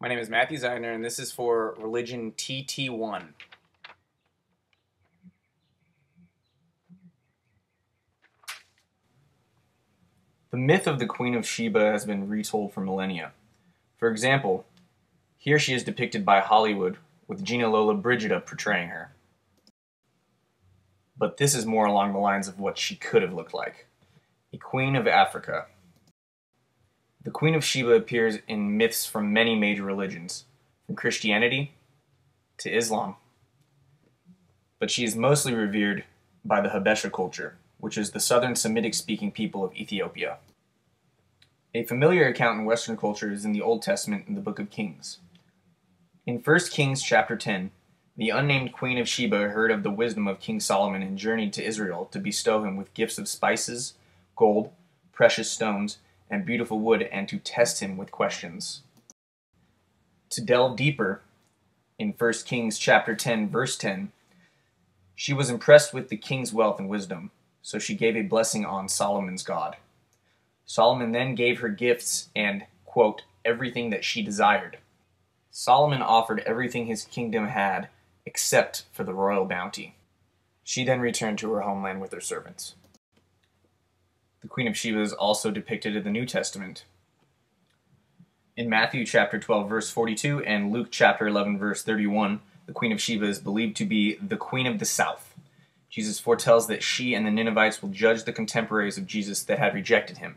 My name is Matthew Zeidner, and this is for Religion TT1. The myth of the Queen of Sheba has been retold for millennia. For example, here she is depicted by Hollywood, with Gina Lola Brigida portraying her. But this is more along the lines of what she could have looked like. A Queen of Africa. The Queen of Sheba appears in myths from many major religions, from Christianity to Islam. But she is mostly revered by the Habesha culture, which is the southern Semitic-speaking people of Ethiopia. A familiar account in Western culture is in the Old Testament in the Book of Kings. In 1 Kings chapter 10, the unnamed Queen of Sheba heard of the wisdom of King Solomon and journeyed to Israel to bestow him with gifts of spices, gold, precious stones, and beautiful wood, and to test him with questions. To delve deeper, in 1 Kings chapter 10, verse 10, she was impressed with the king's wealth and wisdom, so she gave a blessing on Solomon's God. Solomon then gave her gifts and, quote, everything that she desired. Solomon offered everything his kingdom had, except for the royal bounty. She then returned to her homeland with her servants. The Queen of Sheba is also depicted in the New Testament. In Matthew chapter 12, verse 42, and Luke chapter 11, verse 31, the Queen of Sheba is believed to be the Queen of the South. Jesus foretells that she and the Ninevites will judge the contemporaries of Jesus that had rejected him.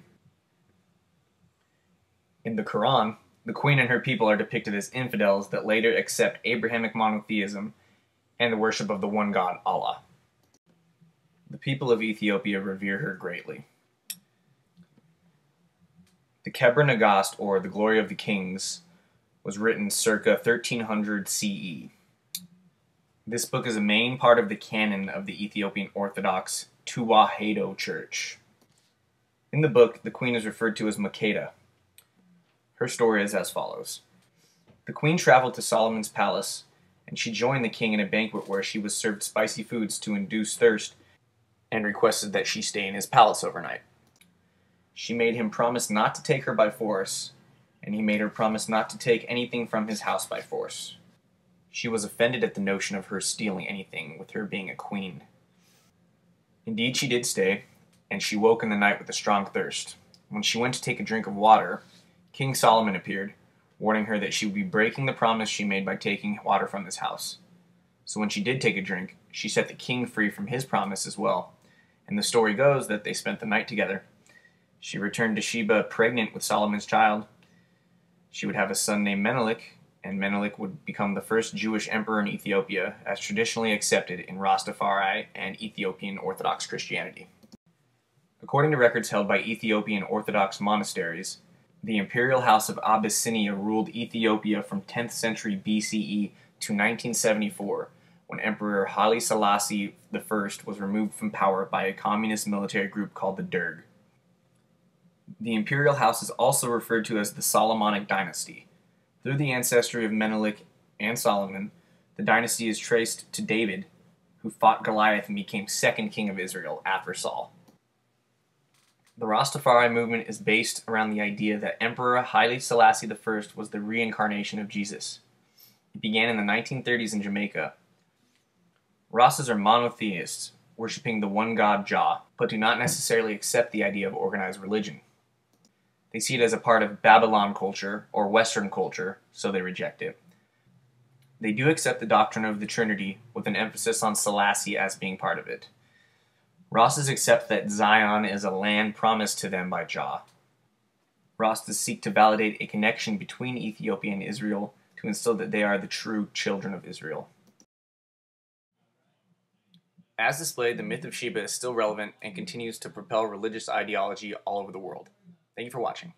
In the Quran, the Queen and her people are depicted as infidels that later accept Abrahamic monotheism and the worship of the one God, Allah. The people of Ethiopia revere her greatly. The Kebra Nagast, or The Glory of the Kings, was written circa 1300 CE. This book is a main part of the canon of the Ethiopian Orthodox Tewahedo Church. In the book, the queen is referred to as Makeda. Her story is as follows. The queen traveled to Solomon's palace, and she joined the king in a banquet where she was served spicy foods to induce thirst and requested that she stay in his palace overnight. She made him promise not to take her by force, and he made her promise not to take anything from his house by force. She was offended at the notion of her stealing anything, with her being a queen. Indeed, she did stay, and she woke in the night with a strong thirst. When she went to take a drink of water, King Solomon appeared, warning her that she would be breaking the promise she made by taking water from his house. So when she did take a drink, she set the king free from his promise as well, and the story goes that they spent the night together. She returned to Sheba pregnant with Solomon's child. She would have a son named Menelik, and Menelik would become the first Jewish emperor in Ethiopia, as traditionally accepted in Rastafari and Ethiopian Orthodox Christianity. According to records held by Ethiopian Orthodox monasteries, the imperial house of Abyssinia ruled Ethiopia from 10th century BCE to 1974, when Emperor Haile Selassie I was removed from power by a communist military group called the Derg. The imperial house is also referred to as the Solomonic dynasty. Through the ancestry of Menelik and Solomon, the dynasty is traced to David, who fought Goliath and became second king of Israel after Saul. The Rastafari movement is based around the idea that Emperor Haile Selassie I was the reincarnation of Jesus. It began in the 1930s in Jamaica. Rastas are monotheists, worshipping the one god Jah, but do not necessarily accept the idea of organized religion. They see it as a part of Babylon culture, or Western culture, so they reject it. They do accept the doctrine of the Trinity, with an emphasis on Selassie as being part of it. Rastas accept that Zion is a land promised to them by Jah. Rastas seek to validate a connection between Ethiopia and Israel to instill that they are the true children of Israel. As displayed, the myth of Sheba is still relevant and continues to propel religious ideology all over the world. Thank you for watching.